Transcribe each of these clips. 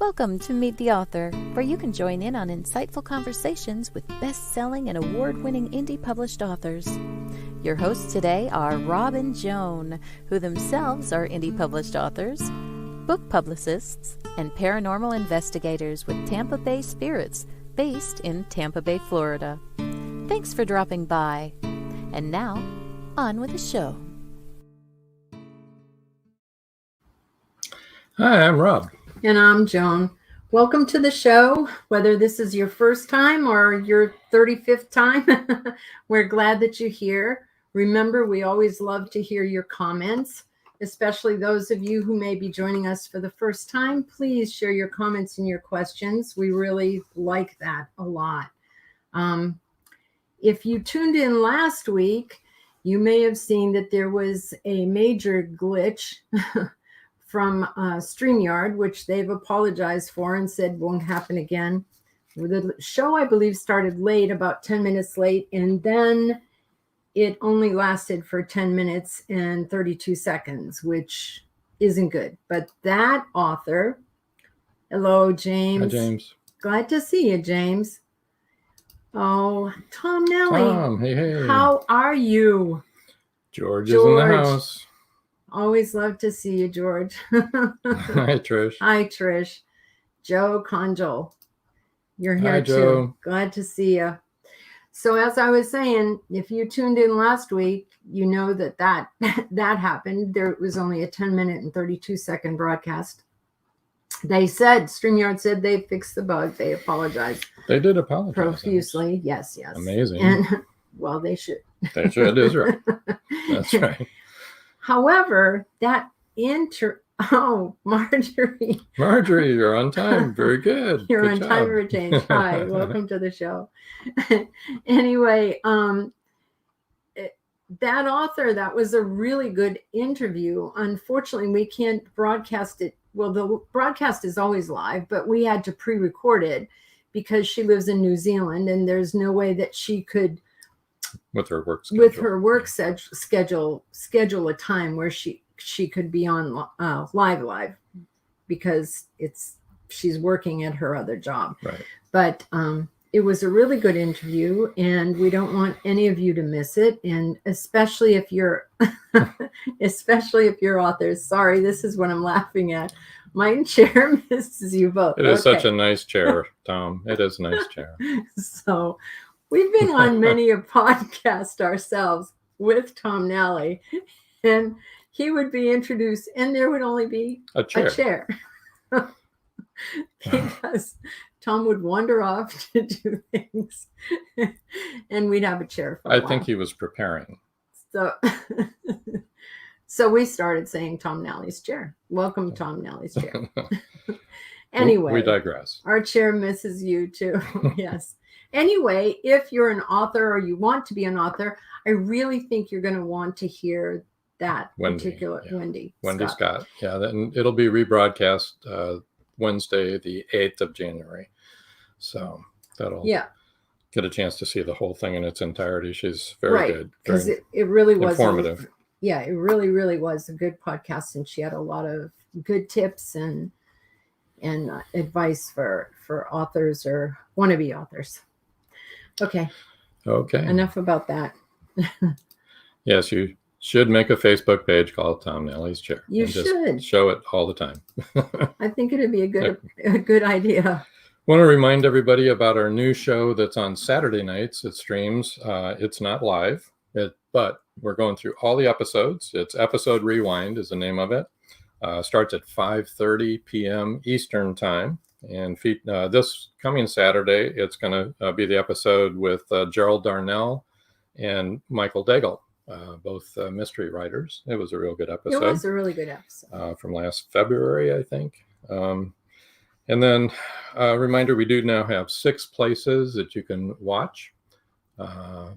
Welcome to Meet the Author, where you can join in on insightful conversations with best-selling and award-winning indie published authors. Your hosts today are Rob and Joan, who themselves are indie published authors, book publicists, and paranormal investigators with Tampa Bay Spirits, based in Tampa Bay, Florida. Thanks for dropping by. And now, on with the show. Hi, I'm Rob. And I'm Joan. Welcome to the show. Whether this is your first time or your 35th time, we're glad that you're here. Remember, we always love to hear your comments, especially those of you who may be joining us for the first time. Please share your comments and your questions. We really like that a lot. If you tuned in last week, you may have seen that there was a major glitch from StreamYard, which they've apologized for and said won't happen again. The show, I believe, started late, about 10 minutes late, and then it only lasted for 10 minutes and 32 seconds, which isn't good. But that author, hello, James. Hi, James. Glad to see you, James. Oh, Tom Nelly. Tom, hey. How are you? George is in the house. Always love to see you, George. Hi, Trish. Hi, Trish. Joe Conjol. You're here Hi, too. Joe. Glad to see you. So as I was saying, if you tuned in last week, you know that happened. There was only a 10-minute and 32-second broadcast. StreamYard said they fixed the bug. They apologized. They did apologize. Profusely. Yes. Amazing. And well, they should. They should. It is right. That's right. However, Marjorie. Marjorie, you're on time. Very good. You're good on job. time for a change. Hi, welcome to the show. Anyway, that author, that was a really good interview. Unfortunately, we can't broadcast it. Well, the broadcast is always live, but we had to pre-record it because she lives in New Zealand and there's no way that she could with her work schedule a time where she could be on live because she's working at her other job. Right. But it was a really good interview, and we don't want any of you to miss it. And especially if you're authors. Sorry, this is what I'm laughing at. My chair misses you both. It is such a nice chair, Tom. It is a nice chair. So we've been on many a podcast ourselves with Tom Nelly, and he would be introduced, and there would only be a chair. Because Tom would wander off to do things, and we'd have a chair for a while. think he was preparing. So we started saying Tom Nelly's chair. Welcome, Tom Nelly's chair. Anyway, we digress. Our chair misses you too. Yes. Anyway, if you're an author or you want to be an author, I really think you're going to want to hear that particular Wendy Scott. Yeah, then it'll be rebroadcast Wednesday, the 8th of January. So that'll get a chance to see the whole thing in its entirety. She's very good. Because it really was informative. It really, really was a good podcast. And she had a lot of good tips and advice for authors or wannabe authors. Okay. Enough about that. Yes, you should make a Facebook page called Tom Nelly's Chair. You should show it all the time. I think it'd be a good idea. Want to remind everybody about our new show that's on Saturday nights. It streams. It's not live, but we're going through all the episodes. It's Episode Rewind is the name of it. Starts at 5:30 p.m. Eastern Time. And this coming Saturday, it's going to be the episode with Gerald Darnell and Michael Daigle, both mystery writers. It was a real good episode. It was a really good episode. From last February, I think. And then a reminder, we do now have 6 places that you can watch. Let's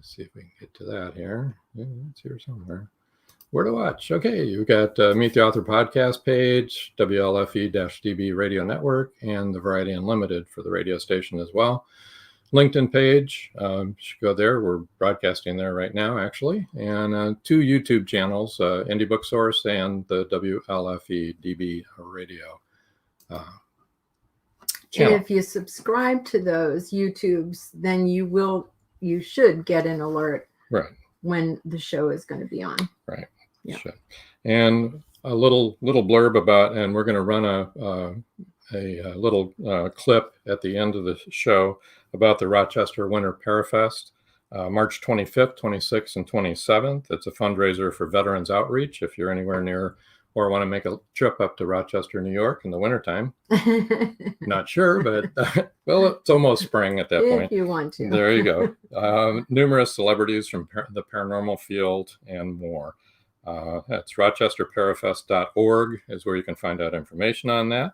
see if we can get to that here. Yeah, it's here somewhere. Where to watch? Okay, you've got Meet the Author podcast page, WLFE-DB Radio Network, and the Variety Unlimited for the radio station as well. LinkedIn page, you should go there. We're broadcasting there right now, actually. And 2 YouTube channels, Indie Book Source and the WLFE-DB Radio. And if you subscribe to those YouTubes, then you should get an alert when the show is going to be on. Right. Yeah. And a little blurb about, and we're going to run a little clip at the end of the show about the Rochester Winter Parafest, March 25th, 26th, and 27th. It's a fundraiser for Veterans Outreach. If you're anywhere near or want to make a trip up to Rochester, New York in the wintertime. Not sure, but well, it's almost spring at that point. If you want to. There you go. Numerous celebrities from the paranormal field and more. That's rochesterparafest.org is where you can find out information on that.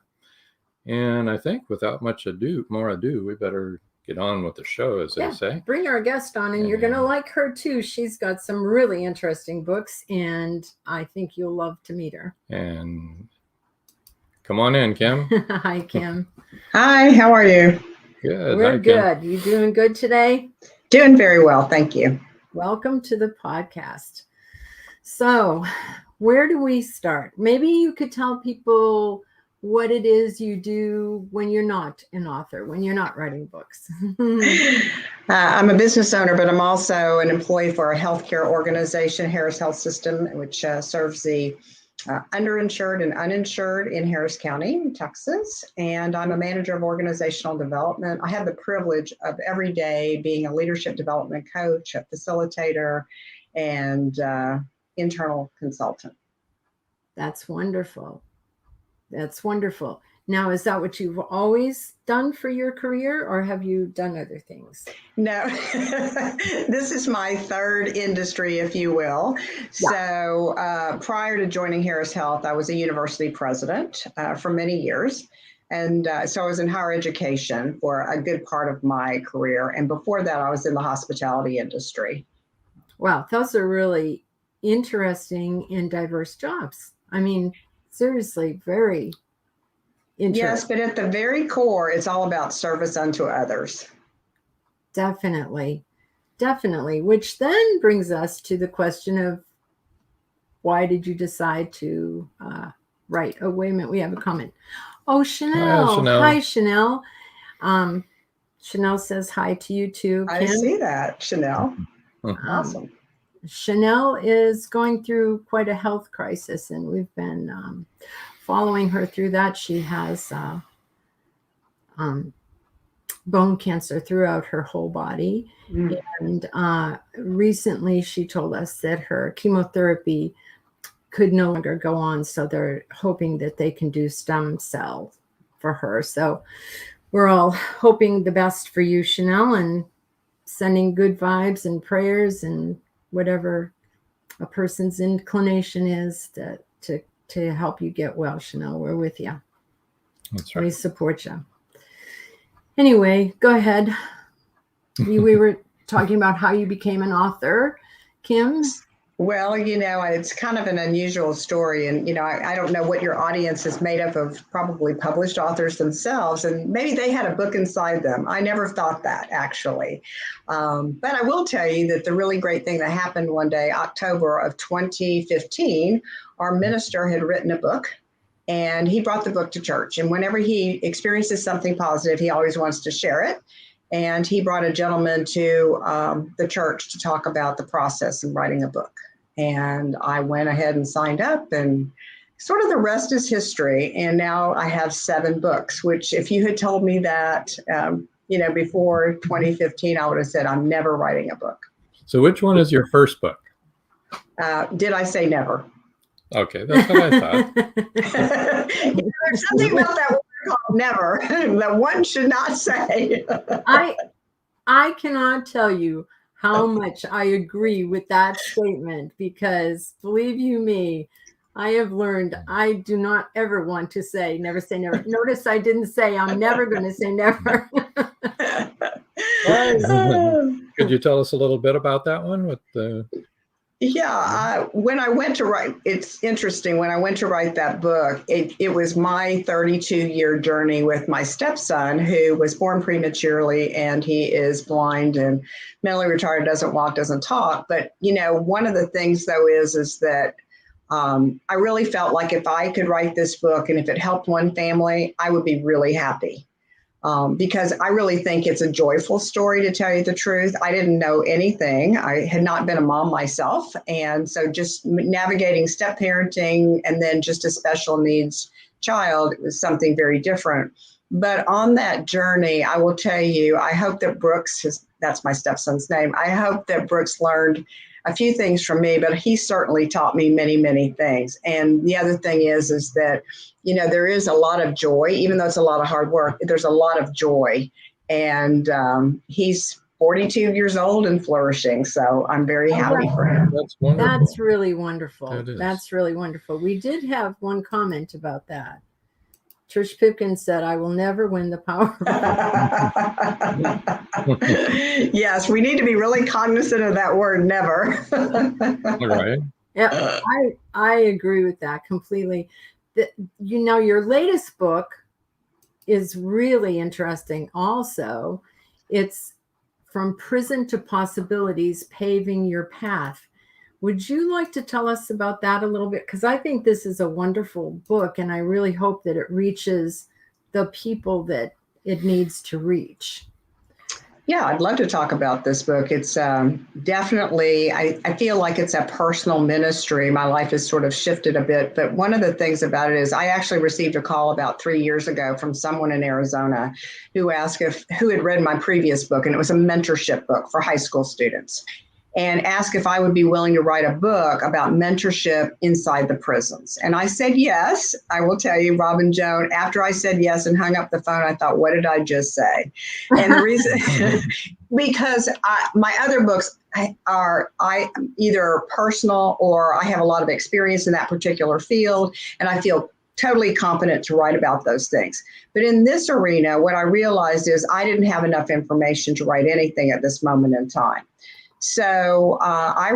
And I think without more ado, we better get on with the show, as they say. Bring our guest on, and you're going to like her too. She's got some really interesting books, and I think you'll love to meet her. And come on in, Kim. Hi, Kim. Hi, how are you? Good. We're good. You doing good today? Doing very well, thank you. Welcome to the podcast. So, where do we start? Maybe you could tell people what it is you do when you're not an author, when you're not writing books. I'm a business owner, but I'm also an employee for a healthcare organization, Harris Health System, which serves the underinsured and uninsured in Harris County, Texas. And I'm a manager of organizational development. I have the privilege of every day being a leadership development coach, a facilitator, and internal consultant. That's wonderful. That's wonderful. Now, is that what you've always done for your career, or have you done other things? No, this is my third industry, if you will. Yeah. So prior to joining Harris Health, I was a university president for many years. And so I was in higher education for a good part of my career. And before that, I was in the hospitality industry. Wow, those are really interesting and diverse jobs. I mean, seriously, very interesting. Yes, but at the very core, it's all about service unto others. Definitely. Which then brings us to the question of, why did you decide to write? Oh, wait a minute. We have a comment. Oh, Chanel. Hi, Chanel. Chanel says hi to you too. Kim. I see that, Chanel. Awesome. Chanel is going through quite a health crisis, and we've been following her through that. She has bone cancer throughout her whole body. And recently she told us that her chemotherapy could no longer go on, so they're hoping that they can do stem cells for her. So we're all hoping the best for you, Chanel, and sending good vibes and prayers and whatever a person's inclination is to help you get well, Chanel. We're with you. That's right. We support you. Anyway, go ahead. We were talking about how you became an author, Kim. Well, it's kind of an unusual story. And, I don't know what your audience is made up of, probably published authors themselves. And maybe they had a book inside them. I never thought that, actually. But I will tell you that the really great thing that happened one day, October of 2015, our minister had written a book. And he brought the book to church. And whenever he experiences something positive, he always wants to share it. And he brought a gentleman to the church to talk about the process in writing a book. And I went ahead and signed up, and sort of the rest is history. And now I have 7 books, which if you had told me that, before 2015, I would have said, I'm never writing a book. So which one is your first book? Did I say never? Okay, that's what I thought. There's something about that word called never that one should not say. I cannot tell you how much I agree with that statement, because believe you me, I have learned I do not ever want to say never say never. Notice I didn't say I'm never going to say never. Could you tell us a little bit about that one? Yeah, when I went to write, it's interesting. When I went to write that book, it was my 32-year journey with my stepson, who was born prematurely, and he is blind and mentally retarded, doesn't walk, doesn't talk. But, one of the things, though, is that I really felt like if I could write this book and if it helped one family, I would be really happy. because I really think it's a joyful story, to tell you the truth. I didn't know anything. I had not been a mom myself. And so just navigating step parenting and then just a special needs child, it was something very different. But on that journey, I will tell you, I hope that Brooks, that's my stepson's name, I hope that Brooks learned a few things from me, but he certainly taught me many, many things. And the other thing is that, there is a lot of joy, even though it's a lot of hard work, there's a lot of joy. And he's 42 years old and flourishing. So I'm very happy for him. That's wonderful. That's really wonderful. That is. That's really wonderful. We did have one comment about that. Trish Pipkin said, "I will never win the power." Yes, we need to be really cognizant of that word, never. All right. Yeah, I agree with that completely. Your latest book is really interesting also. It's From Prison to Possibilities, Paving Your Path. Would you like to tell us about that a little bit? Because I think this is a wonderful book, and I really hope that it reaches the people that it needs to reach. Yeah, I'd love to talk about this book. It's definitely, I feel like it's a personal ministry. My life has sort of shifted a bit, but one of the things about it is I actually received a call about 3 years ago from someone in Arizona who asked who had read my previous book, and it was a mentorship book for high school students, and asked if I would be willing to write a book about mentorship inside the prisons. And I said yes. I will tell you, Robin Joan, after I said yes and hung up the phone, I thought, what did I just say? And the reason, because my other books are either personal or I have a lot of experience in that particular field, and I feel totally competent to write about those things. But in this arena, what I realized is I didn't have enough information to write anything at this moment in time. So I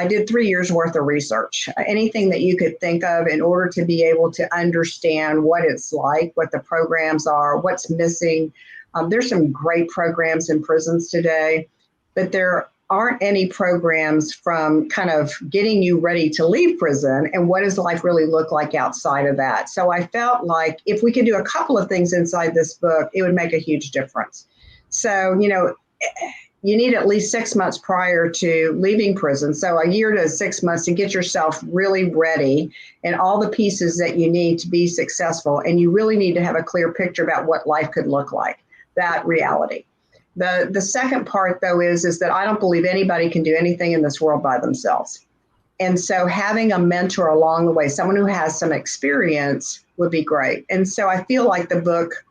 did 3 years worth of research, anything that you could think of in order to be able to understand what it's like, what the programs are, what's missing. There's some great programs in prisons today, but there aren't any programs from kind of getting you ready to leave prison and what does life really look like outside of that. So I felt like if we could do a couple of things inside this book, it would make a huge difference. So, you need at least 6 months prior to leaving prison. So a year to 6 months to get yourself really ready and all the pieces that you need to be successful. And you really need to have a clear picture about what life could look like, that reality. The second part, though, is that I don't believe anybody can do anything in this world by themselves. And so having a mentor along the way, someone who has some experience, would be great. And so I feel like the book,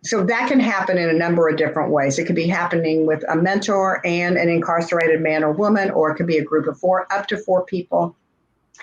so that can happen in a number of different ways. It could be happening with a mentor and an incarcerated man or woman, or it could be a group of 4, up to 4 people.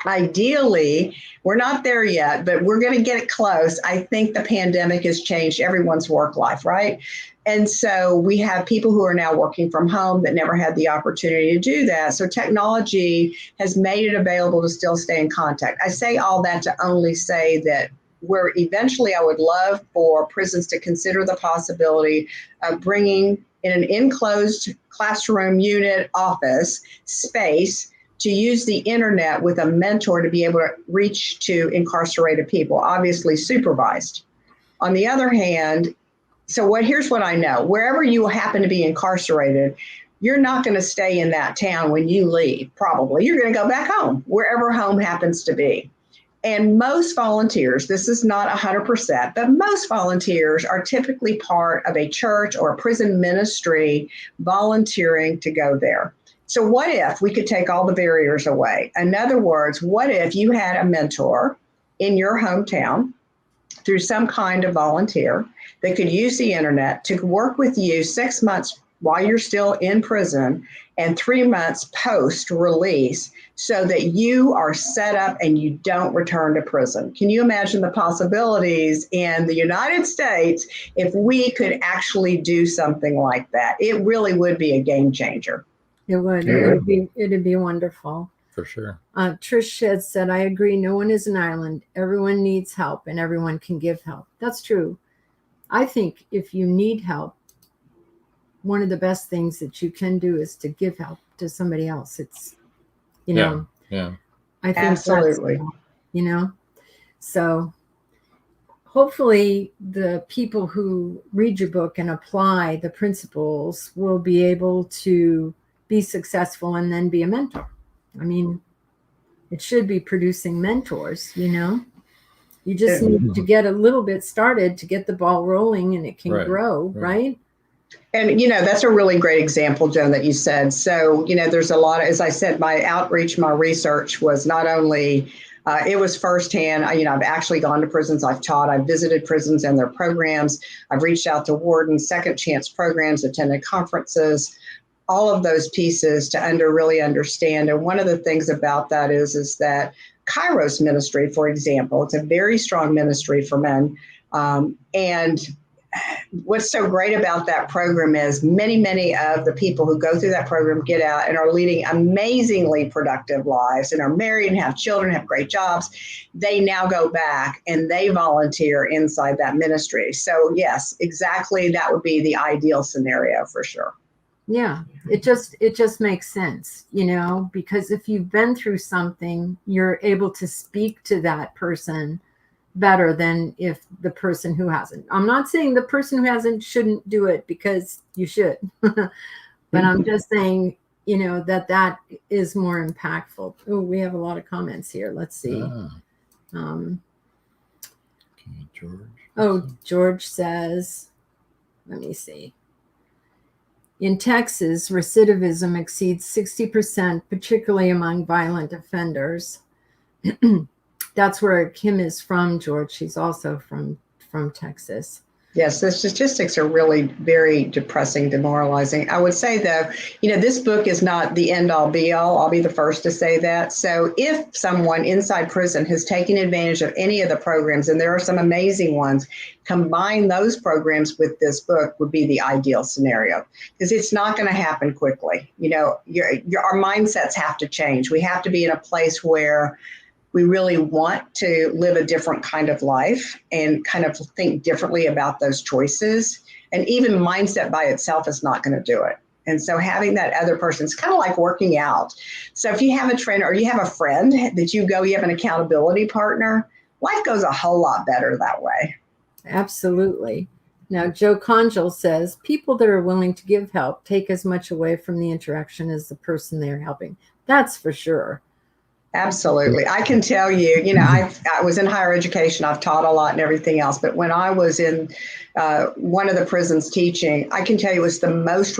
Ideally, we're not there yet, but we're going to get close. I think the pandemic has changed everyone's work life, right? And so we have people who are now working from home that never had the opportunity to do that. So technology has made it available to still stay in contact. I say all that to only say that where eventually I would love for prisons to consider the possibility of bringing in an enclosed classroom unit office space to use the internet with a mentor to be able to reach to incarcerated people, obviously supervised. On the other hand, here's what I know. Wherever you happen to be incarcerated, you're not going to stay in that town when you leave, probably. You're going to go back home, wherever home happens to be. And most volunteers, this is not 100%, but most volunteers are typically part of a church or a prison ministry volunteering to go there. So what if we could take all the barriers away? In other words, what if you had a mentor in your hometown through some kind of volunteer that could use the internet to work with you 6 months while you're still in prison and 3 months post-release so that you are set up and you don't return to prison? Can you imagine the possibilities in the United States if we could actually do something like that? It really would be a game changer. It would. Yeah. It'd be wonderful. For sure. Trish had said, I agree. No one is an island. Everyone needs help and everyone can give help. That's true. I think if you need help, one of the best things that you can do is to give help to somebody else. It's, Yeah. I think Absolutely. so hopefully the people who read your book and apply the principles will be able to be successful and then be a mentor. I mean, it should be producing mentors, you know. You just need to get a little bit started to get the ball rolling, and it can grow, right? And, that's a really great example, Joan, that you said. So, there's a lot of, as I said, my outreach, my research was not only, it was firsthand. I've actually gone to prisons. I've taught, I've visited prisons and their programs. I've reached out to wardens, second chance programs, attended conferences, all of those pieces to really understand. And one of the things about that is that Kairos ministry, for example, it's a very strong ministry for men. And what's so great about that program is many of the people who go through that program get out and are leading amazingly productive lives and are married and have children, have great jobs. They now go back and they volunteer inside that ministry. So yes, exactly. That would be the ideal scenario for sure. Yeah, it just makes sense, because if you've been through something, you're able to speak to that person better than if the person who hasn't. I'm not saying the person who hasn't shouldn't do it, because you should, but I'm just saying, that is more impactful. Oh, we have a lot of comments here. Let's see. Okay, George. Oh, George says, let me see. In Texas, recidivism exceeds 60%, particularly among violent offenders. That's where Kim is from, George. She's also from Texas. Yes, the statistics are really very depressing, demoralizing. I would say, though, this book is not the end all be all. I'll be the first to say that. So if someone inside prison has taken advantage of any of the programs, and there are some amazing ones, combine those programs with this book would be the ideal scenario, because it's not going to happen quickly. Our mindsets have to change. We have to be in a place where we really want to live a different kind of life and kind of think differently about those choices. And even mindset by itself is not going to do it. And so having that other person, it's kind of like working out. So if you have a trainer or you have a friend that you have an accountability partner, life goes a whole lot better that way. Absolutely. Now, Joe Conjal says, people that are willing to give help take as much away from the interaction as the person they're helping. That's for sure. Absolutely. I can tell you, I was in higher education. I've taught a lot and everything else. But when I was in one of the prisons teaching, I can tell you it was the most,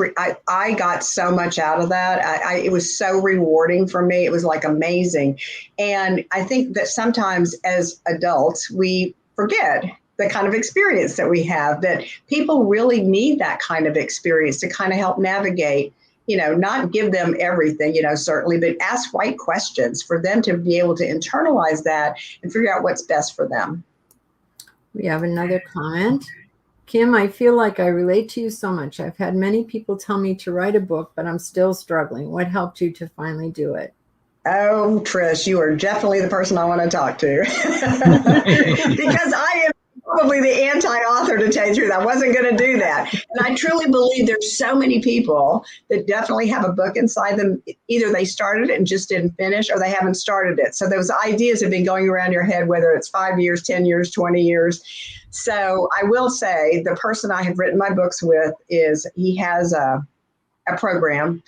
I got so much out of that. It was so rewarding for me. It was like amazing. And I think that sometimes as adults, we forget the kind of experience that we have, that people really need that kind of experience to kind of help navigate, not give them everything, certainly, but ask right questions for them to be able to internalize that and figure out what's best for them. We have another comment. Kim, I feel like I relate to you so much. I've had many people tell me to write a book, but I'm still struggling. What helped you to finally do it? Oh, Trish, you are definitely the person I want to talk to because I am probably the anti-author, to tell you the truth. I wasn't going to do that. And I truly believe there's so many people that definitely have a book inside them. Either they started it and just didn't finish, or they haven't started it. So those ideas have been going around your head, whether it's 5 years, 10 years, 20 years. So I will say the person I have written my books with he has a program.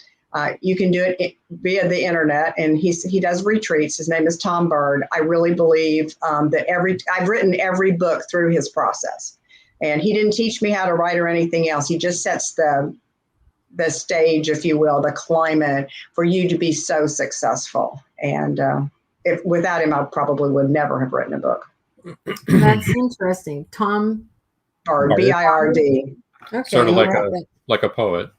You can do it via the internet, and he does retreats. His name is Tom Bird. I really believe that I've written every book through his process, and he didn't teach me how to write or anything else. He just sets the stage, if you will, the climate for you to be so successful. And without him, I probably would never have written a book. That's interesting. Tom Bird, B-I-R-D. Okay, sort of like a poet.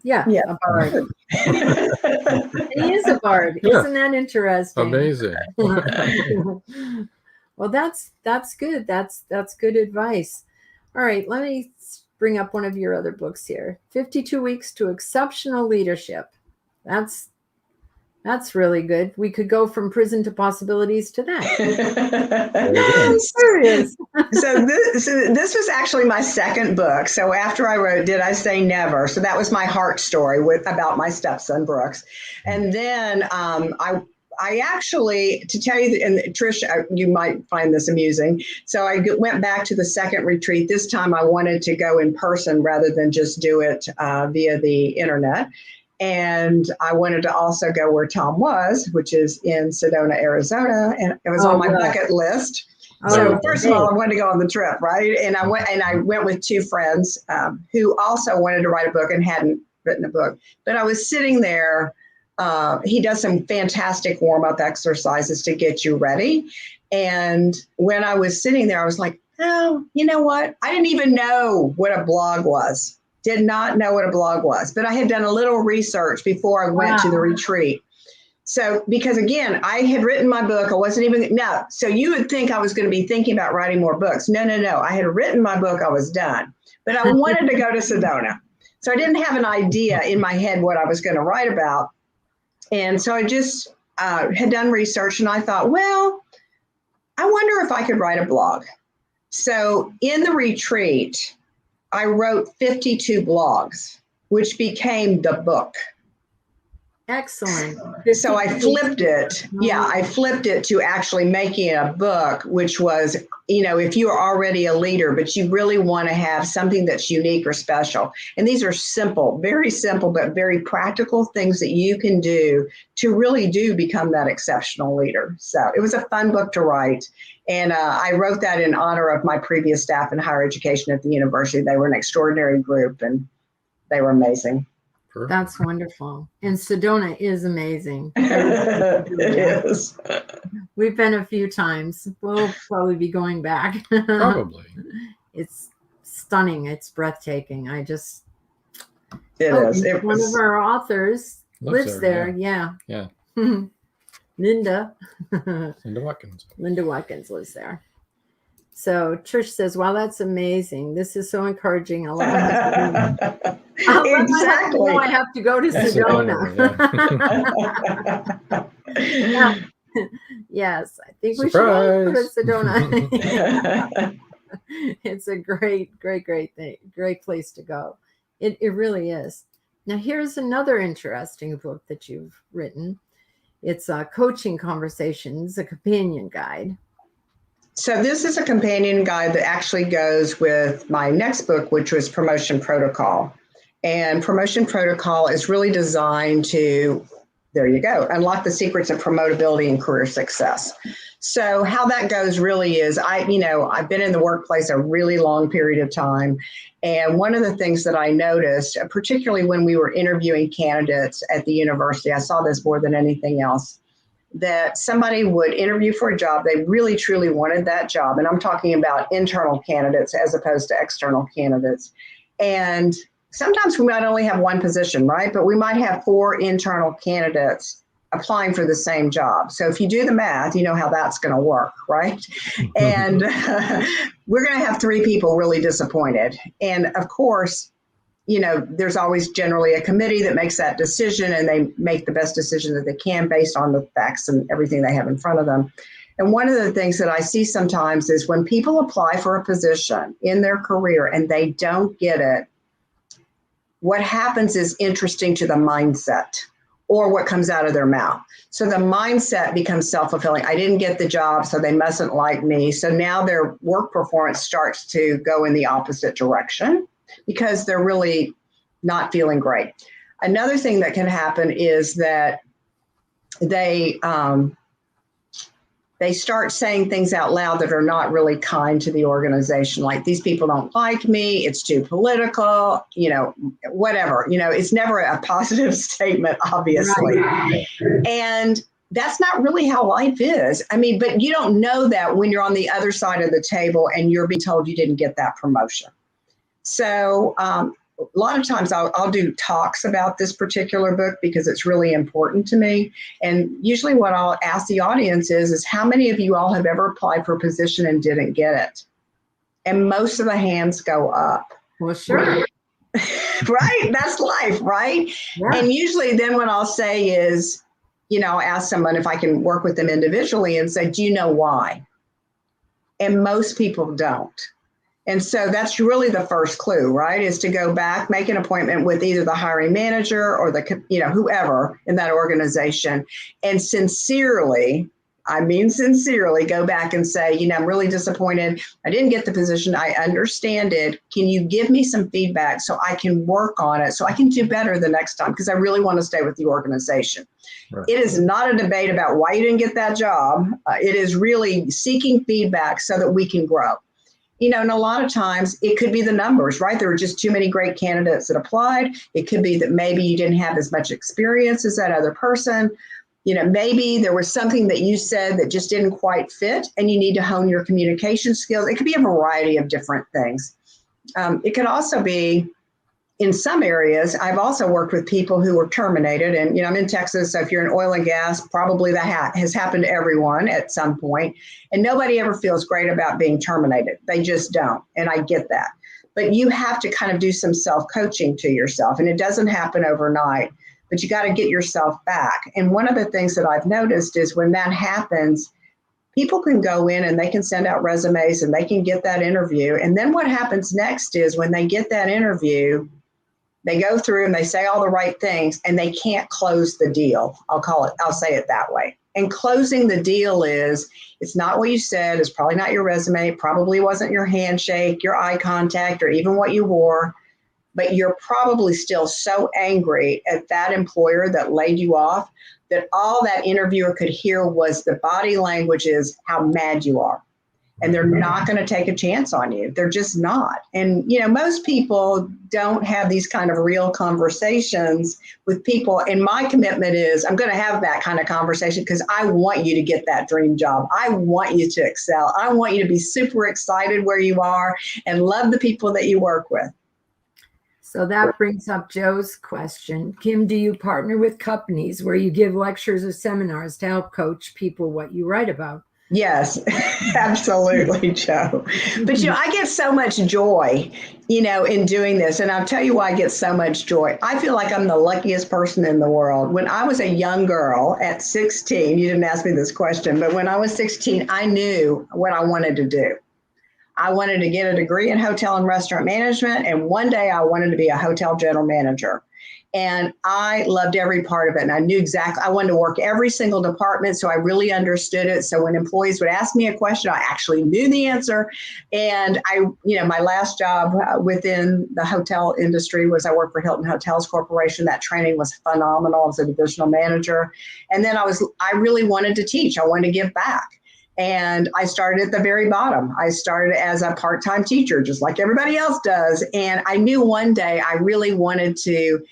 Yeah, a bard. He is a bard. Yeah. Isn't that interesting? Amazing. Well, that's good. That's good advice. All right, let me bring up one of your other books here. 52 Weeks to Exceptional Leadership. That's really good. We could go from prison to possibilities to that. I'm serious. So this was actually my second book. So after I wrote Did I Say Never? So that was my heart story about my stepson, Brooks. And then I actually, to tell you, and Trish, you might find this amusing. So I went back to the second retreat. This time I wanted to go in person rather than just do it via the internet. And I wanted to also go where Tom was, which is in Sedona, Arizona. And it was on my bucket list. So first of all, I wanted to go on the trip, right? And I went with two friends who also wanted to write a book and hadn't written a book. But I was sitting there. He does some fantastic warm-up exercises to get you ready. And when I was sitting there, I was like, oh, you know what? I didn't even know what a blog was. Did not know what a blog was. But I had done a little research before I went to the retreat. So, because again, I had written my book. I wasn't even, no. So you would think I was going to be thinking about writing more books. No. I had written my book. I was done. But I wanted to go to Sedona. So I didn't have an idea in my head what I was going to write about. And so I just had done research and I thought, well, I wonder if I could write a blog. So in the retreat, I wrote 52 blogs, which became the book. Excellent. So I flipped it. Yeah, I flipped it to actually making it a book, which was, if you are already a leader, but you really want to have something that's unique or special. And these are simple, very simple, but very practical things that you can do to really do become that exceptional leader. So it was a fun book to write. And I wrote that in honor of my previous staff in higher education at the university. They were an extraordinary group and they were amazing. Perfect. That's wonderful. And Sedona is amazing. It is. We've been a few times. We'll probably be going back. Probably. It's stunning. It's breathtaking. It is. One of our authors lives there. Yeah. Linda Watkins. Linda Watkins lives there. So Trish says, wow, that's amazing. This is so encouraging. Exactly. I have to go to Sedona. Yeah. Yes, I think we should all go to Sedona. It's a great thing, great place to go. It really is. Now, here's another interesting book that you've written. It's Coaching Conversations, a companion guide. So this is a companion guide that actually goes with my next book, which was Promotion Protocol. And Promotion Protocol is really designed to, there you go, unlock the secrets of promotability and career success. So how that goes really is, I've been in the workplace a really long period of time. And one of the things that I noticed, particularly when we were interviewing candidates at the university, I saw this more than anything else, that somebody would interview for a job. They really, truly wanted that job. And I'm talking about internal candidates as opposed to external candidates. And sometimes we might only have one position, right? But we might have 4 internal candidates applying for the same job. So if you do the math, you know how that's going to work, right? And we're going to have 3 people really disappointed. And of course, there's always generally a committee that makes that decision, and they make the best decision that they can based on the facts and everything they have in front of them. And one of the things that I see sometimes is when people apply for a position in their career and they don't get it, what happens is interesting to the mindset or what comes out of their mouth. So the mindset becomes self-fulfilling. I didn't get the job, so they mustn't like me. So now their work performance starts to go in the opposite direction, because they're really not feeling great. Another thing that can happen is that they start saying things out loud that are not really kind to the organization. Like, these people don't like me, it's too political, whatever. It's never a positive statement, obviously. Right. And that's not really how life is. But you don't know that when you're on the other side of the table and you're being told you didn't get that promotion. So a lot of times I'll do talks about this particular book because it's really important to me. And usually what I'll ask the audience is how many of you all have ever applied for a position and didn't get it? And most of the hands go up. Well, sure. Right? That's life, right? Yeah. And usually then what I'll say is, I'll ask someone if I can work with them individually and say, do you know why? And most people don't. And so that's really the first clue, right? Is to go back, make an appointment with either the hiring manager or the, whoever in that organization, and sincerely go back and say, I'm really disappointed. I didn't get the position. I understand it. Can you give me some feedback so I can work on it, so I can do better the next time? Because I really want to stay with the organization. Right. It is not a debate about why you didn't get that job. It is really seeking feedback so that we can grow. And a lot of times it could be the numbers, right? There were just too many great candidates that applied. It could be that maybe you didn't have as much experience as that other person. Maybe there was something that you said that just didn't quite fit and you need to hone your communication skills. It could be a variety of different things. It could also be, in some areas, I've also worked with people who were terminated. And, I'm in Texas, so if you're in oil and gas, probably that has happened to everyone at some point. And nobody ever feels great about being terminated. They just don't. And I get that. But you have to kind of do some self-coaching to yourself. And it doesn't happen overnight. But you got to get yourself back. And one of the things that I've noticed is when that happens, people can go in and they can send out resumes and they can get that interview. And then what happens next is when they get that interview, they go through and they say all the right things and they can't close the deal. I'll say it that way. And closing the deal is, it's not what you said, it's probably not your resume, it probably wasn't your handshake, your eye contact, or even what you wore. But you're probably still so angry at that employer that laid you off that all that interviewer could hear was the body language is how mad you are. And they're not going to take a chance on you. They're just not. And, most people don't have these kind of real conversations with people. And my commitment is I'm going to have that kind of conversation because I want you to get that dream job. I want you to excel. I want you to be super excited where you are and love the people that you work with. So that brings up Joe's question. Kim, do you partner with companies where you give lectures or seminars to help coach people what you write about? Yes, absolutely, Joe. But, I get so much joy, in doing this. And I'll tell you why I get so much joy. I feel like I'm the luckiest person in the world. When I was a young girl at 16, you didn't ask me this question, but when I was 16, I knew what I wanted to do. I wanted to get a degree in hotel and restaurant management. And one day I wanted to be a hotel general manager. And I loved every part of it. And I knew exactly, I wanted to work every single department. So I really understood it. So when employees would ask me a question, I actually knew the answer. And my last job within the hotel industry was I worked for Hilton Hotels Corporation. That training was phenomenal as a divisional manager. And then I really wanted to teach. I wanted to give back. And I started at the very bottom. I started as a part-time teacher, just like everybody else does. And I knew one day I really wanted to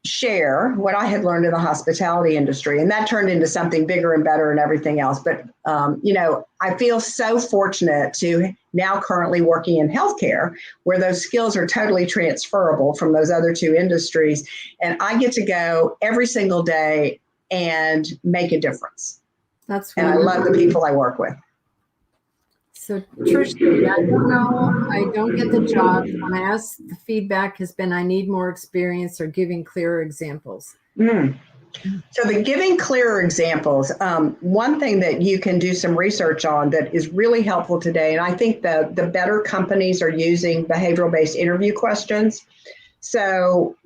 share what I had learned in the hospitality industry. And that turned into something bigger and better and everything else. But, I feel so fortunate to now currently working in healthcare, where those skills are totally transferable from those other two industries. And I get to go every single day and make a difference. That's and I love the people I work with. So Trish, I don't get the job. When I ask, the feedback has been, I need more experience or giving clearer examples. So the giving clearer examples, one thing that you can do some research on that is really helpful today, and I think the better companies are using behavioral-based interview questions. So,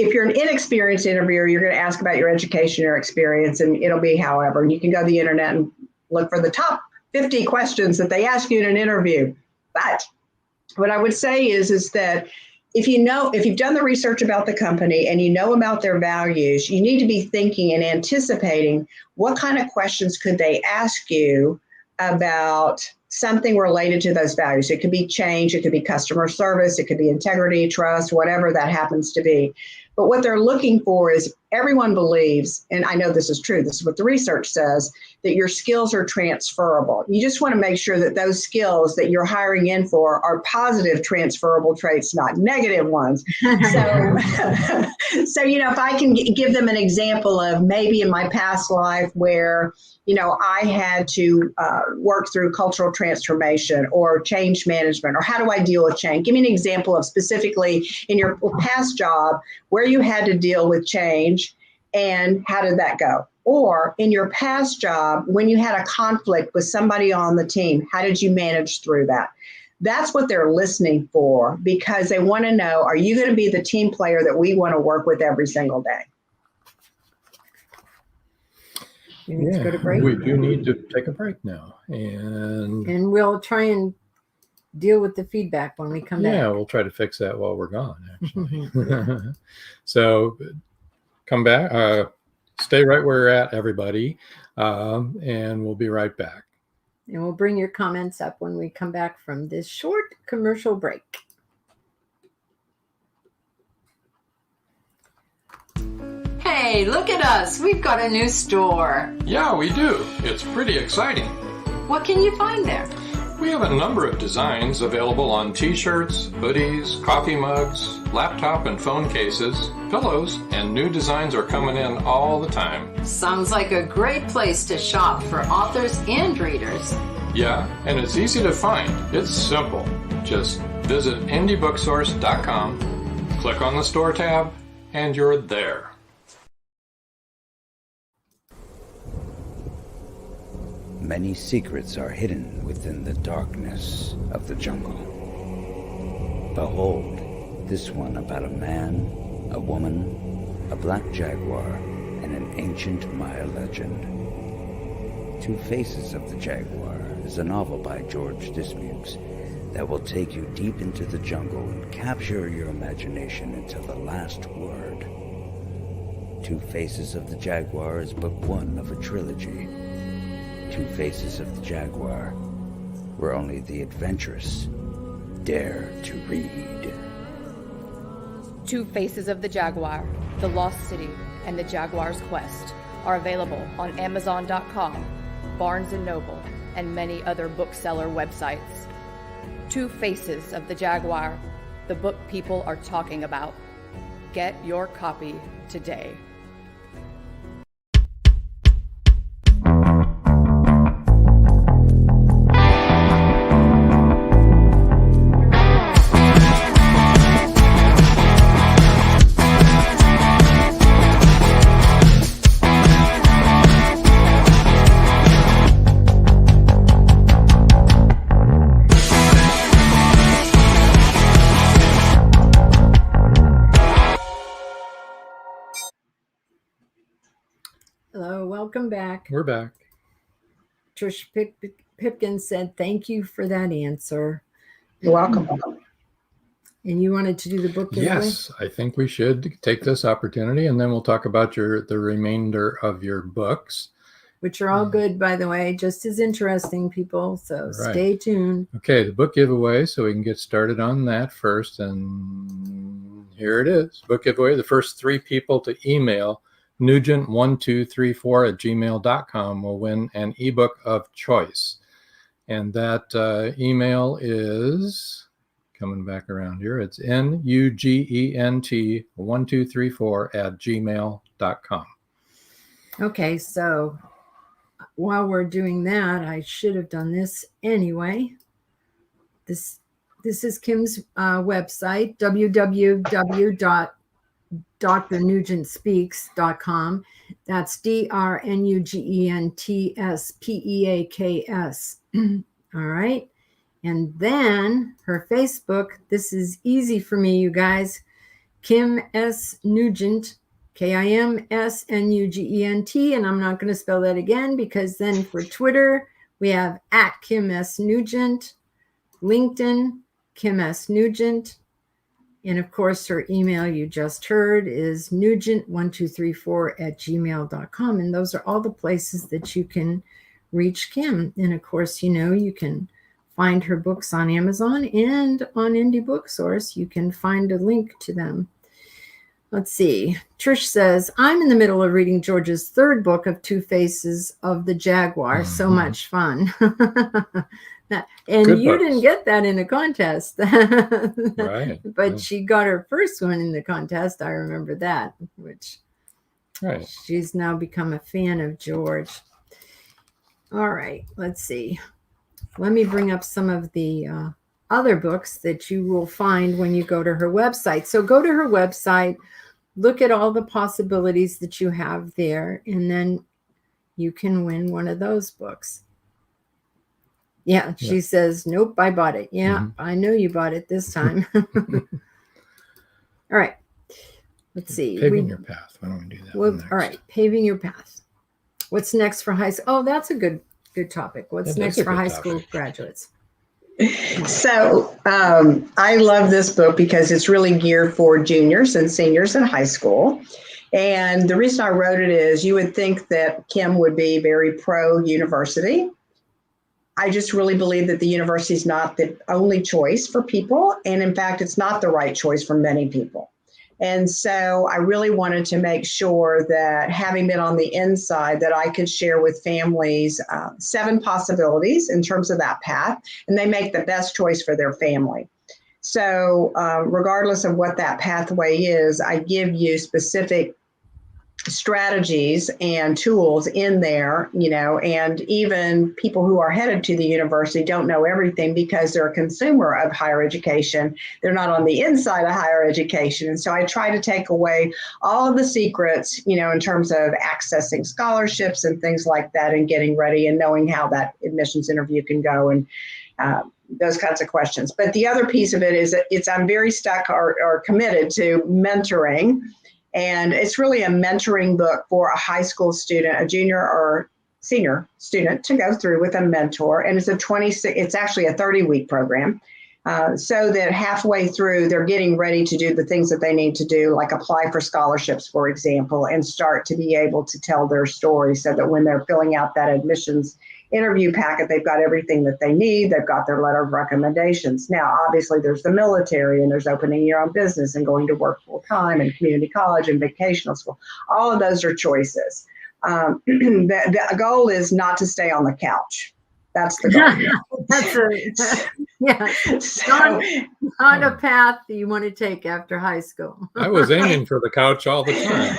if you're an inexperienced interviewer, you're going to ask about your education or experience, and it'll be however. You can go to the internet and look for the top 50 questions that they ask you in an interview. But what I would say is that if you've done the research about the company and you know about their values, you need to be thinking and anticipating what kind of questions could they ask you about something related to those values. It could be change, it could be customer service, it could be integrity, trust, whatever that happens to be. But what they're looking for is everyone believes, and I know this is true, this is what the research says, that your skills are transferable. You just want to make sure that those skills that you're hiring in for are positive transferable traits, not negative ones. So if I can give them an example of maybe in my past life where, I had to work through cultural transformation or change management, or how do I deal with change? Give me an example of specifically in your past job where you had to deal with change And how did that go? Or in your past job, when you had a conflict with somebody on the team, how did you manage through that? That's what they're listening for, because they want to know, are you going to be the team player that we want to work with every single day? Let's go to break. We do need to take a break now. And we'll try and deal with the feedback when we come back. Yeah, we'll try to fix that while we're gone, actually. So come back. Stay right where you're at, everybody. And we'll be right back. And we'll bring your comments up when we come back from this short commercial break. Hey, look at us. We've got a new store. Yeah, we do. It's pretty exciting. What can you find there? We have a number of designs available on t-shirts, hoodies, coffee mugs, laptop and phone cases, pillows, and new designs are coming in all the time. Sounds like a great place to shop for authors and readers. Yeah, and it's easy to find. It's simple. Just visit indiebooksource.com, click on the store tab, and you're there. Many secrets are hidden within the darkness of the jungle. Behold, this one about a man, a woman, a black jaguar, and an ancient Maya legend. Two Faces of the Jaguar is a novel by George Dismukes that will take you deep into the jungle and capture your imagination until the last word. Two Faces of the Jaguar is book one of a trilogy. Two Faces of the Jaguar, where only the adventurous dare to read. Two Faces of the Jaguar, The Lost City, and The Jaguar's Quest are available on Amazon.com, Barnes & Noble, and many other bookseller websites. Two Faces of the Jaguar, the book people are talking about. Get your copy today. Hello, welcome back. We're back. Trish Pipkin said, thank you for that answer. You're welcome. And you wanted to do the book giveaway? Yes, I think we should take this opportunity, and then we'll talk about the remainder of your books. Which are all good, by the way, just as interesting, people. So Stay tuned. Okay, the book giveaway, so we can get started on that first. And here it is. Book giveaway. The first 3 people to email Nugent1234@gmail.com will win an ebook of choice. And that email is coming back around here. It's NUGENT1234@gmail.com. Okay, so while we're doing that, I should have done this anyway. This is Kim's website, www.drnugentspeaks.com. That's DRNUGENTSPEAKS. All right. And then her Facebook, this is easy for me, you guys. Kim S. Nugent, KIMSNUGENT, and I'm not going to spell that again, because then for Twitter, we have @Kim S. Nugent, LinkedIn, Kim S. Nugent, and of course, her email you just heard is nugent1234@gmail.com. And those are all the places that you can reach Kim. And of course, you can find her books on Amazon and on Indie Book Source. You can find a link to them. Let's see. Trish says, I'm in the middle of reading George's 3rd book of Two Faces of the Jaguar. So much fun. And Good you books. didn't get that in a contest. Right. But she got her first one in the contest. I remember that, which Right. she's now become a fan of George. All right. Let's see. Let me bring up some of the other books that you will find when you go to her website. So go to her website, look at all the possibilities that you have there, and then you can win one of those books. Yeah, she says, nope, I bought it. Yeah, I know you bought it this time. All right. Let's see. Paving Your Path. Why don't we do that one next? All right. Paving Your Path. What's next for high school? Oh, that's a good topic. What's next for high school graduates? So I love this book because it's really geared for juniors and seniors in high school. And the reason I wrote it is you would think that Kim would be very pro-university. I just really believe that the university is not the only choice for people. And in fact, it's not the right choice for many people. And so I really wanted to make sure that, having been on the inside, that I could share with families 7 possibilities in terms of that path, and they make the best choice for their family. So regardless of what that pathway is, I give you specific strategies and tools in there, and even people who are headed to the university don't know everything because they're a consumer of higher education. They're not on the inside of higher education. And so I try to take away all of the secrets, in terms of accessing scholarships and things like that, and getting ready and knowing how that admissions interview can go, and those kinds of questions. But the other piece of it is that I'm very stuck or committed to mentoring. And it's really a mentoring book for a high school student, a junior or senior student, to go through with a mentor. And it's actually a 30-week program, so that halfway through they're getting ready to do the things that they need to do, like apply for scholarships, for example, and start to be able to tell their story, so that when they're filling out that admissions interview packet, they've got everything that they need. They've got their letter of recommendations. Now, obviously, there's the military, and there's opening your own business and going to work full time, and community college and vocational school. All of those are choices. The goal is not to stay on the couch. That's the goal. So, not a path that you want to take after high school. I was aiming for the couch all the time.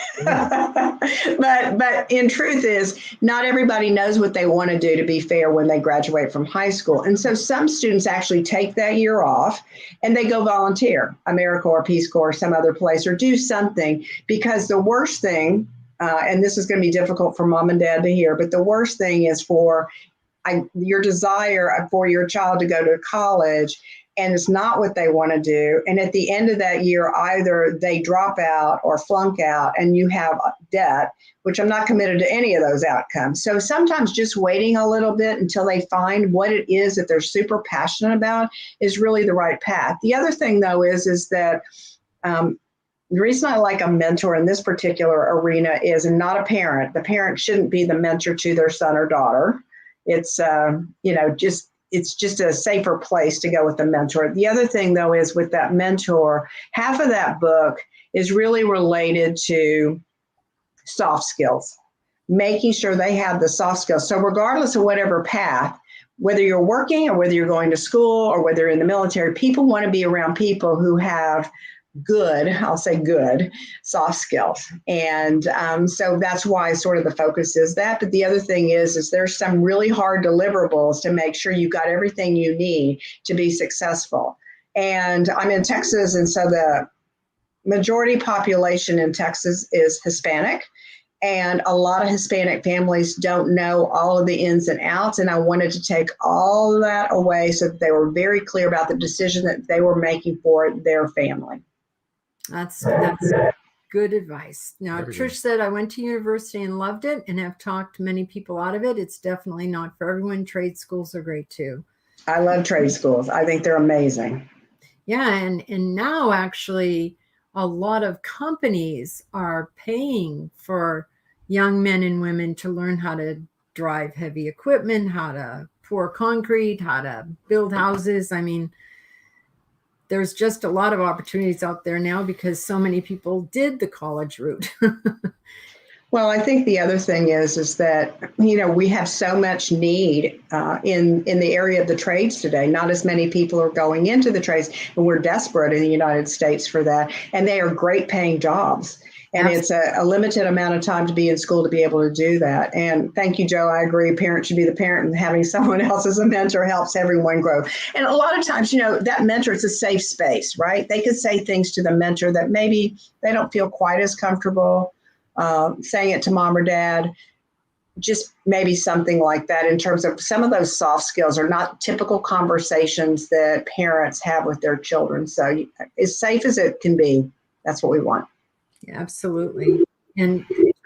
But in truth is, not everybody knows what they want to do, to be fair, when they graduate from high school. And so some students actually take that year off and they go volunteer, AmeriCorps, Peace Corps, some other place, or do something, because the worst thing, and this is going to be difficult for mom and dad to hear, but the worst thing is for your desire for your child to go to college, and it's not what they want to do. And at the end of that year, either they drop out or flunk out, and you have debt, which I'm not committed to any of those outcomes. So sometimes just waiting a little bit until they find what it is that they're super passionate about is really the right path. The other thing, though, is that the reason I like a mentor in this particular arena is, and not a parent, the parent shouldn't be the mentor to their son or daughter. It's, it's just a safer place to go with the mentor. The other thing, though, is with that mentor, half of that book is really related to soft skills, making sure they have the soft skills. So regardless of whatever path, whether you're working or whether you're going to school or whether you're in the military, people want to be around people who have good soft skills. And so that's why sort of the focus is that. But the other thing is there's some really hard deliverables to make sure you've got everything you need to be successful. And I'm in Texas, and so the majority population in Texas is Hispanic. And a lot of Hispanic families don't know all of the ins and outs. And I wanted to take all of that away so that they were very clear about the decision that they were making for their family. That's good advice. Now, Trish said, I went to university and loved it and have talked many people out of it. It's definitely not for everyone. Trade schools are great too. I love trade schools. I think they're amazing. Yeah. And now actually a lot of companies are paying for young men and women to learn how to drive heavy equipment, how to pour concrete, how to build houses. I mean, there's just a lot of opportunities out there now because so many people did the college route. Well, I think the other thing is that, we have so much need in the area of the trades today. Not as many people are going into the trades, and we're desperate in the United States for that. And they are great paying jobs. And it's a limited amount of time to be in school to be able to do that. And thank you, Joe. I agree. Parents should be the parent, and having someone else as a mentor helps everyone grow. And a lot of times, that mentor is a safe space, right? They could say things to the mentor that maybe they don't feel quite as comfortable saying it to mom or dad. Just maybe something like that in terms of some of those soft skills are not typical conversations that parents have with their children. So as safe as it can be, that's what we want. Yeah, absolutely. And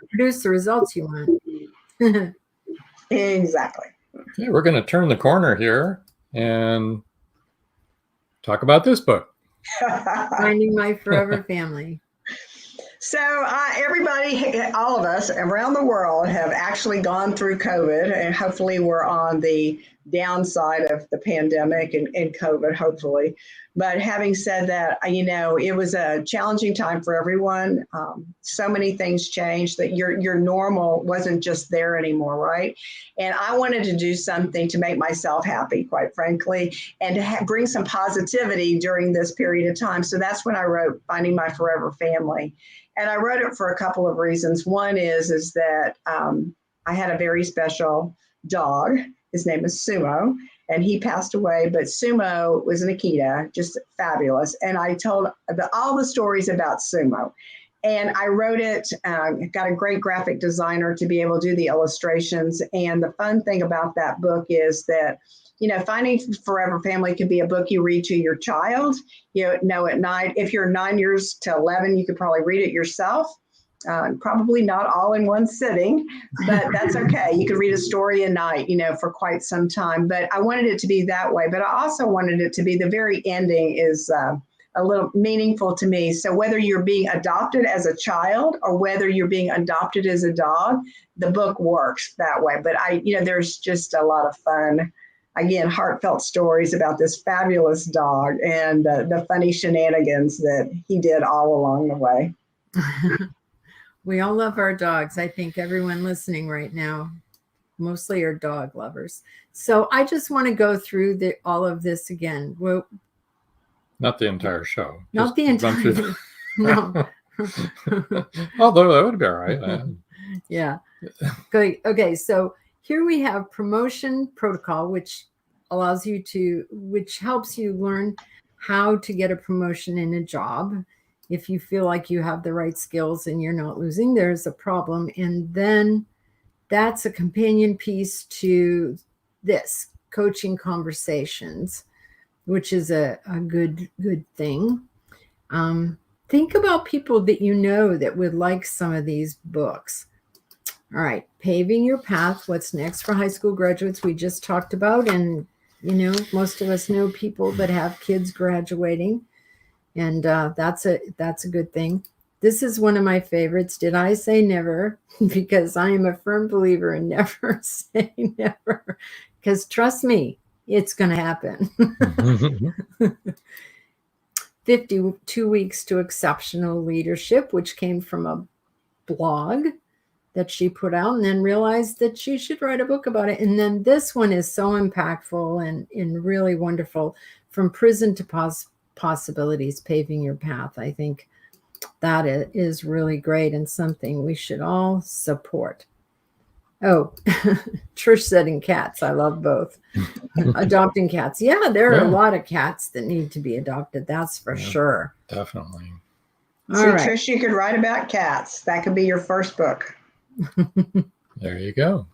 produce the results you want. Exactly. Okay, we're going to turn the corner here and talk about this book. Finding My Forever Family. So everybody, all of us around the world have actually gone through COVID, and hopefully we're on the downside of the pandemic and COVID, hopefully. But having said that, it was a challenging time for everyone. So many things changed that your normal wasn't just there anymore, right? And I wanted to do something to make myself happy, quite frankly, and to bring some positivity during this period of time. So that's when I wrote Finding My Forever Family. And I wrote it for a couple of reasons. One is that I had a very special dog. His name is Sumo, and he passed away. But Sumo was an Akita, just fabulous. And I told all the stories about Sumo. And I wrote it, got a great graphic designer to be able to do the illustrations. And the fun thing about that book is that Finding Forever Family could be a book you read to your child, at night. If you're 9 years to 11, you could probably read it yourself. Probably not all in one sitting, but that's okay. You could read a story a night, for quite some time. But I wanted it to be that way. But I also wanted it to be the very ending is a little meaningful to me. So whether you're being adopted as a child or whether you're being adopted as a dog, the book works that way. But there's just a lot of fun. Again, heartfelt stories about this fabulous dog and the funny shenanigans that he did all along the way. We all love our dogs. I think everyone listening right now mostly are dog lovers. So I just want to go through all of this again. Well, not the entire show. Not the entire. No. Although that would be all right. Yeah. Good. Okay. So here we have promotion protocol, which helps you learn how to get a promotion in a job. If you feel like you have the right skills and you're not losing, there's a problem. And then that's a companion piece to this coaching conversations, which is a good thing. Think about people that that would like some of these books. All right, Paving Your Path, What's Next for High School Graduates, we just talked about. And, most of us know people that have kids graduating. And that's a good thing. This is one of my favorites. Did I say never? Because I am a firm believer in never say never. Because trust me, it's going to happen. 52 Weeks to Exceptional Leadership, which came from a blog that she put out, and then realized that she should write a book about it. And then this one is so impactful and really wonderful. From Prison to Possibilities, Paving Your Path. I think that is really great and something we should all support. Oh, Trish said in cats. I love both. Adopting cats. Yeah, there are a lot of cats that need to be adopted. That's for sure. Definitely. So, right. Trish, you could write about cats. That could be your first book. There you go.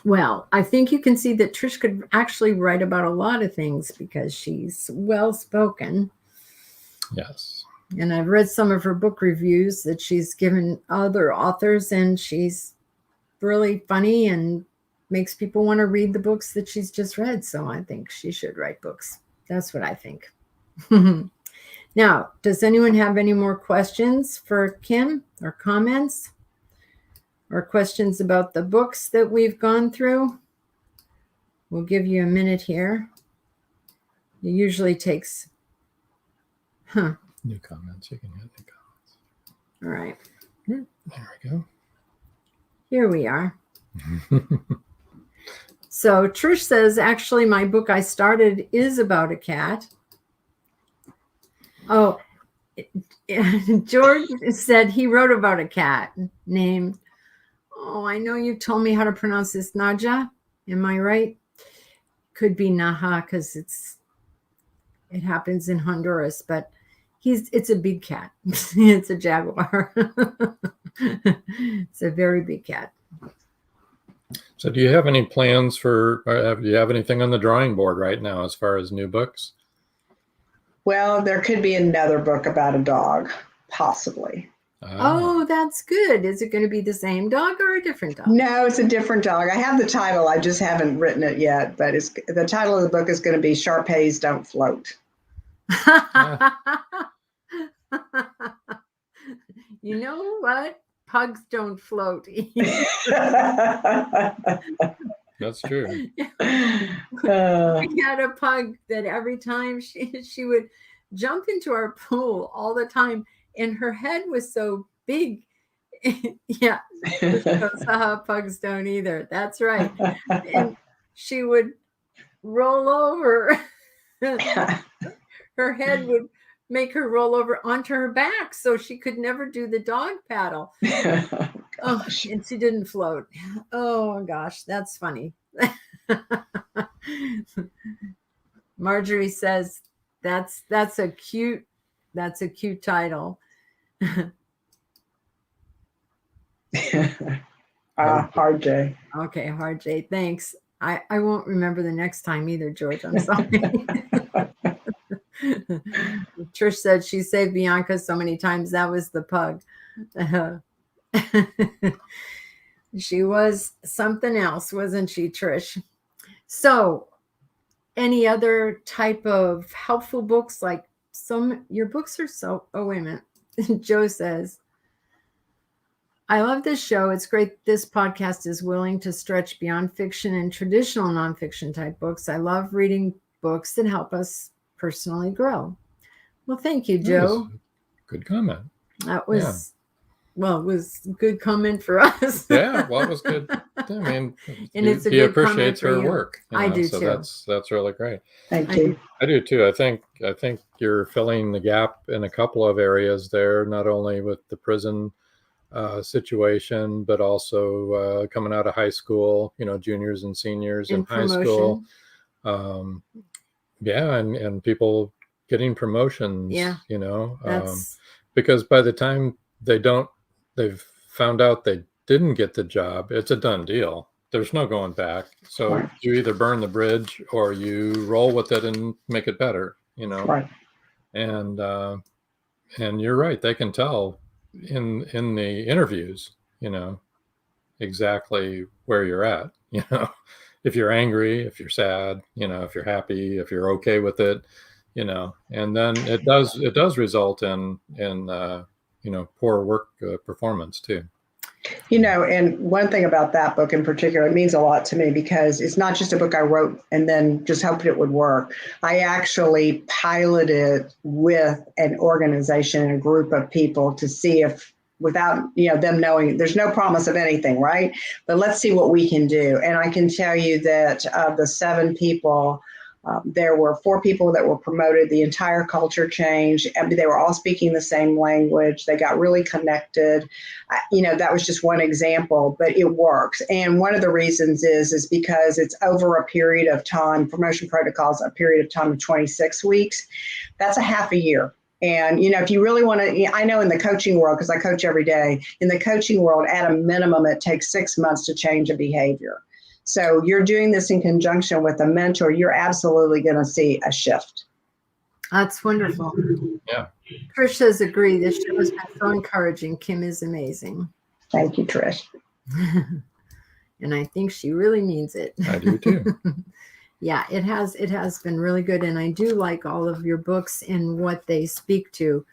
Well, I think you can see that Trish could actually write about a lot of things because she's well-spoken. Yes. And I've read some of her book reviews that she's given other authors, and she's really funny and makes people want to read the books that she's just read. So I think she should write books. That's what I think. Now, does anyone have any more questions for Kim or comments or questions about the books that we've gone through? We'll give you a minute here. It usually takes, New comments. You can hit new comments. All right. There we go. Here we are. So Trish says, actually, my book I started is about a cat. Oh, George said he wrote about a cat named, oh, I know you told me how to pronounce this, Naja. Am I right? Could be Naha because it happens in Honduras, but it's a big cat. It's a jaguar. It's a very big cat. So do you have any plans for, do you have anything on the drawing board right now as far as new books? Well, there could be another book about a dog, possibly. Oh, that's good. Is it going to be the same dog or a different dog? No, it's a different dog. I have the title. I just haven't written it yet, but the title of the book is going to be Shar-Peis Don't Float. You know what? Pugs don't float. That's true. We had a pug that every time she would jump into our pool all the time, and her head was so big. Yeah, pugs don't either. That's right. And she would roll over. Her head would make her roll over onto her back, so she could never do the dog paddle. Oh, and she didn't float. Oh gosh, that's funny. Marjorie says that's a cute title. Hard J. Okay, Hard J. Thanks. I won't remember the next time either, George. I'm sorry. Trish said she saved Bianca so many times. That was the pug. She was something else, wasn't she, Trish? So, any other type of helpful books? Like your books are so. Oh, wait a minute. Joe says, I love this show. It's great. This podcast is willing to stretch beyond fiction and traditional nonfiction type books. I love reading books that help us personally grow. Well, thank you, Joe. Good comment. That was, well, it was a good comment for us. Yeah, well, it was good. I mean, and it's a he good appreciates her you. work. I do so too. That's really great. Thank you. I do too. I think you're filling the gap in a couple of areas there, not only with the prison situation, but also coming out of high school, juniors and seniors in high school. Yeah, and people getting promotions. Yeah, because by the time they've found out they didn't get the job, it's a done deal. There's no going back. So right. You either burn the bridge or you roll with it and make it better. Right. And you're right. They can tell in the interviews, exactly where you're at, if you're angry, if you're sad, if you're happy, if you're okay with it, and then it does result in poor work performance too. And one thing about that book in particular, it means a lot to me because it's not just a book I wrote and then just hoped it would work. I actually piloted with an organization and a group of people to see if, without them knowing, there's no promise of anything, right? But let's see what we can do. And I can tell you that of the 7 people, there were 4 people that were promoted. The entire culture changed. They were all speaking the same language. They got really connected. That was just one example, but it works. And one of the reasons is because it's over a period of time, promotion protocols, a period of time of 26 weeks. That's a half a year. And, if you really want to, I know in the coaching world, because I coach every day, in the coaching world, at a minimum, it takes 6 months to change a behavior. So you're doing this in conjunction with a mentor, you're absolutely going to see a shift. That's wonderful. Yeah. Trish says agree. This show has been so encouraging. Kim is amazing. Thank you, Trish. And I think she really means it. I do too. Yeah, it has been really good. And I do like all of your books and what they speak to.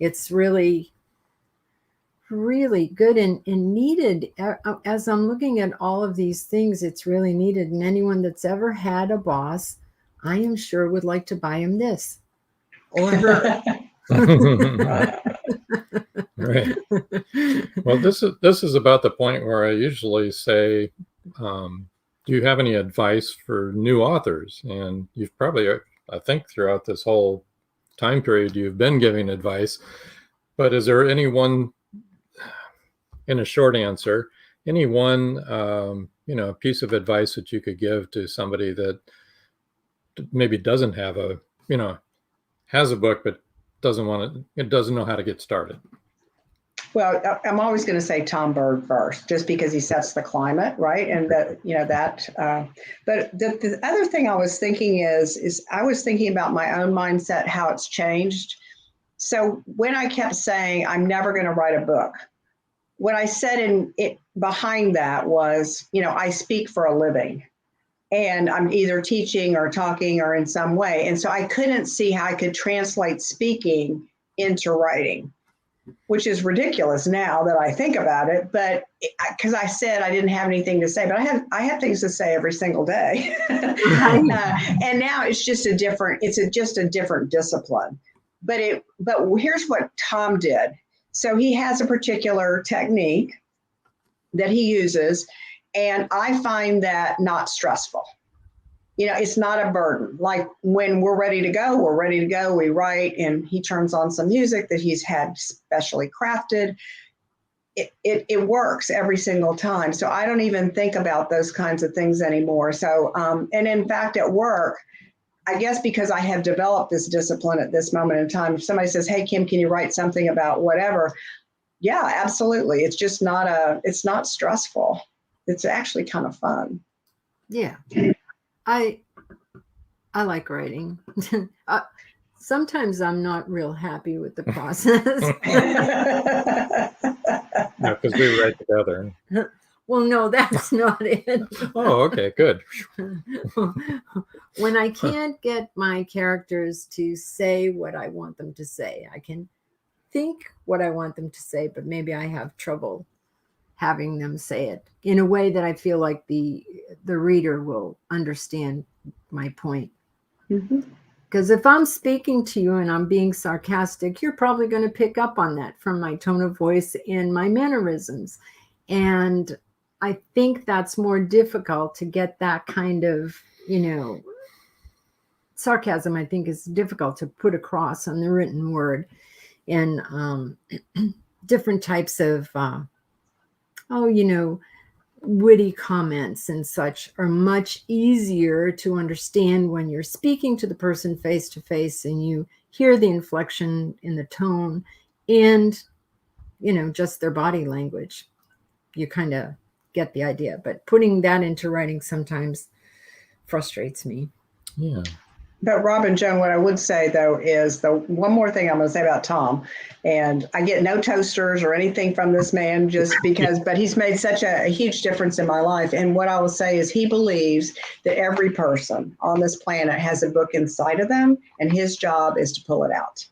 It's really, really good and needed. As I'm looking at all of these things, it's really needed. And anyone that's ever had a boss, I am sure would like to buy him this or her. Right. Well, this is about the point where I usually say, do you have any advice for new authors? And you've probably, I think throughout this whole time period, you've been giving advice. But is there any one, in a short answer, any one piece of advice that you could give to somebody that maybe doesn't have has a book but doesn't know how to get started? Well, I'm always going to say Tom Bird first, just because he sets the climate, right? And that, but the other thing I was thinking is I was thinking about my own mindset, how it's changed. So when I kept saying, I'm never going to write a book, what I said in it behind that was, I speak for a living and I'm either teaching or talking or in some way. And so I couldn't see how I could translate speaking into writing, which is ridiculous now that I think about it, but because I said I didn't have anything to say, but I have things to say every single day. And now it's just a different discipline. But here's what Tom did. So he has a particular technique that he uses, and I find that not stressful. It's not a burden. Like when we're ready to go, we write, and he turns on some music that he's had specially crafted. It works every single time. So I don't even think about those kinds of things anymore. So, and in fact, at work, I guess because I have developed this discipline at this moment in time, if somebody says, hey, Kim, can you write something about whatever? Yeah, absolutely. It's just it's not stressful. It's actually kind of fun. Yeah. I like writing. Sometimes I'm not real happy with the process. No, because we write together. Well, no, that's not it. Oh, okay, good. When I can't get my characters to say what I want them to say, I can think what I want them to say, but maybe I have trouble having them say it in a way that I feel like the reader will understand my point. Because if I'm speaking to you and I'm being sarcastic, you're probably going to pick up on that from my tone of voice and my mannerisms. And I think that's more difficult to get that kind of, sarcasm, I think, is difficult to put across on the written word. And different types of witty comments and such are much easier to understand when you're speaking to the person face to face and you hear the inflection in the tone and, just their body language. You kind of get the idea, but putting that into writing sometimes frustrates me. Yeah. But Rob and Joan, what I would say, though, is the one more thing I'm going to say about Tom, and I get no toasters or anything from this man just because, but he's made such a huge difference in my life. And what I will say is he believes that every person on this planet has a book inside of them, and his job is to pull it out.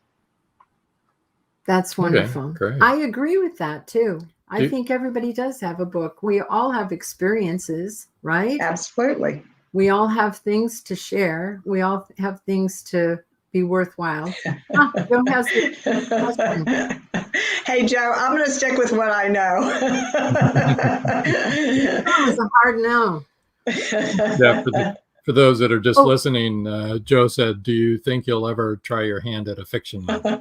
That's wonderful. Okay, great. I agree with that, too. I think everybody does have a book. We all have experiences, right? Absolutely. We all have things to share. We all have things to be worthwhile. Joe has the question. Hey, Joe, I'm going to stick with what I know. That was a hard no. Yeah, for those that are just listening, Joe said, do you think you'll ever try your hand at a fiction novel?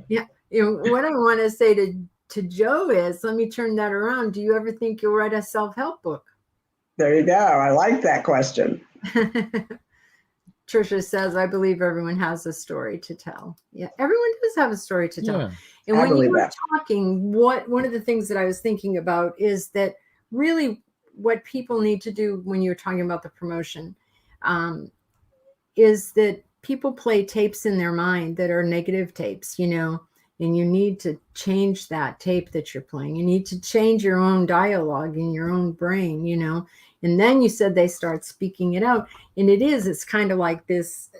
Yeah. What I want to say to Joe is, let me turn that around. Do you ever think you'll write a self-help book? There you go. I like that question. Tricia says, I believe everyone has a story to tell. Yeah, everyone does have a story to tell. Yeah, and when you were talking, one of the things that I was thinking about is that really what people need to do when you're talking about the promotion is that people play tapes in their mind that are negative tapes, and you need to change that tape that you're playing. You need to change your own dialogue in your own brain, and then you said they start speaking it out. And it's kind of like this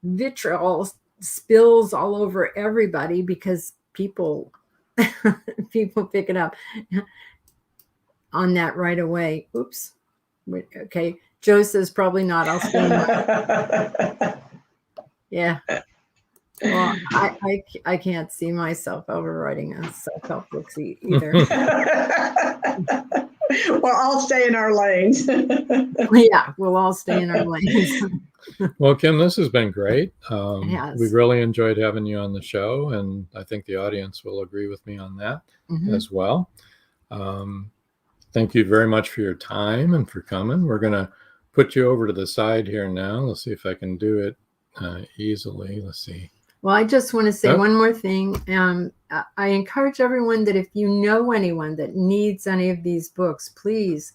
vitriol spills all over everybody because people pick it up on that right away. Oops. Okay. Joe says probably not. I'll stay in my... Yeah. Well, I can't see myself overwriting a self-help book either. Well, I'll stay in our lanes. Yeah, we'll all stay in our lanes. Well, Kim, this has been great. It has. We've really enjoyed having you on the show, and I think the audience will agree with me on that as well. Thank you very much for your time and for coming. We're going to put you over to the side here now. Let's see if I can do it easily. Let's see. Well, I just want to say one more thing. I encourage everyone that if you know anyone that needs any of these books, please,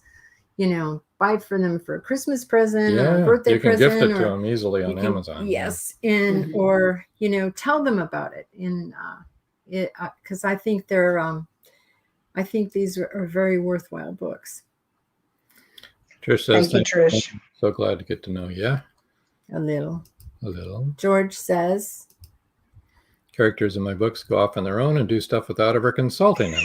buy for them for a Christmas present or a birthday present. You can gift it to them easily on Amazon. Yes, and or tell them about it. And because I think I think these are very worthwhile books. Trish says, thank you, Trish. I'm so glad to get to know you. A little. George says, characters in my books go off on their own and do stuff without ever consulting them.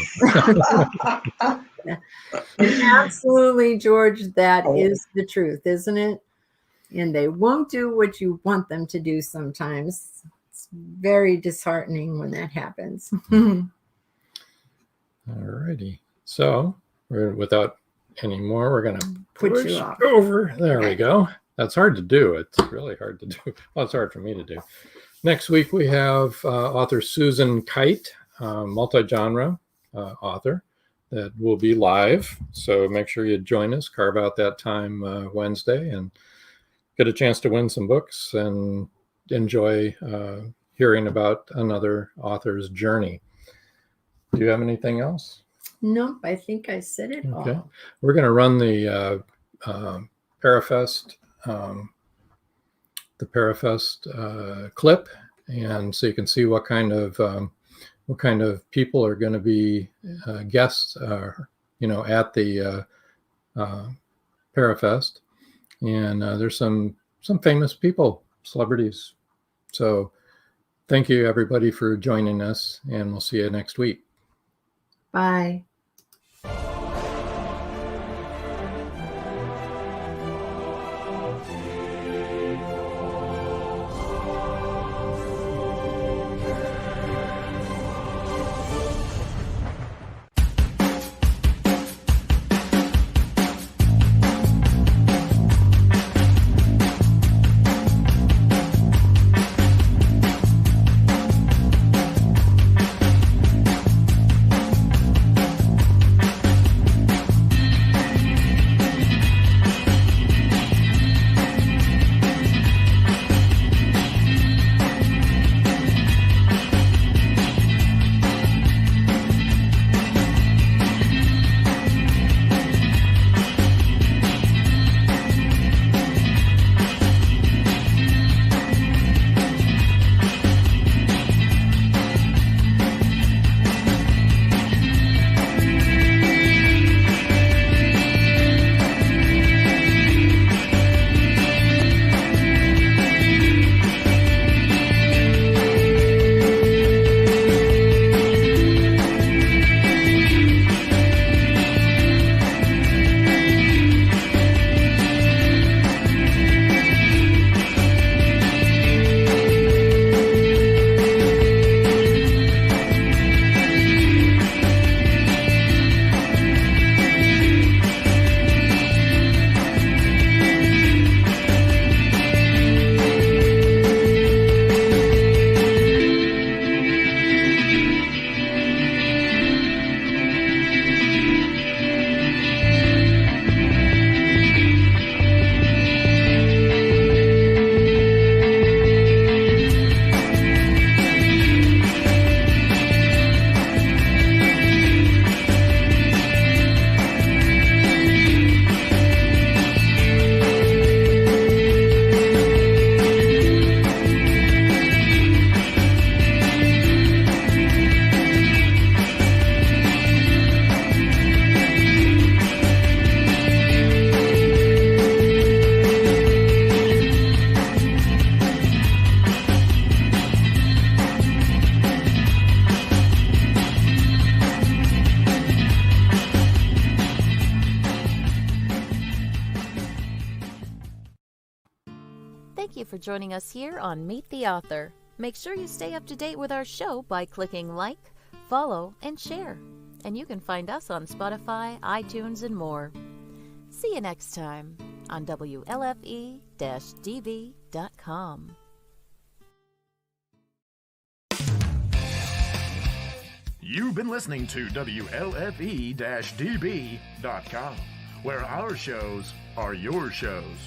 Absolutely, George. That is the truth, isn't it? And they won't do what you want them to do sometimes. It's very disheartening when that happens. All righty. So without any more, we're going to Put you off. over. There we go. That's hard to do. It's really hard to do. Well, it's hard for me to do. Next week, we have author Susan Kite, multi-genre author, that will be live. So make sure you join us, carve out that time Wednesday, and get a chance to win some books and enjoy hearing about another author's journey. Do you have anything else? Nope, I think I said it all. We're going to run the Parafest clip, and so you can see what kind of people are going to be guests, at the Parafest, and there's some famous people, celebrities. So thank you everybody for joining us, and we'll see you next week. Bye. Thank you for joining us here on Meet the Author. Make sure you stay up to date with our show by clicking like, follow, and share. And you can find us on Spotify, iTunes, and more. See you next time on WLFE-DV.com. You've been listening to WLFE-DB.com, where our shows are your shows.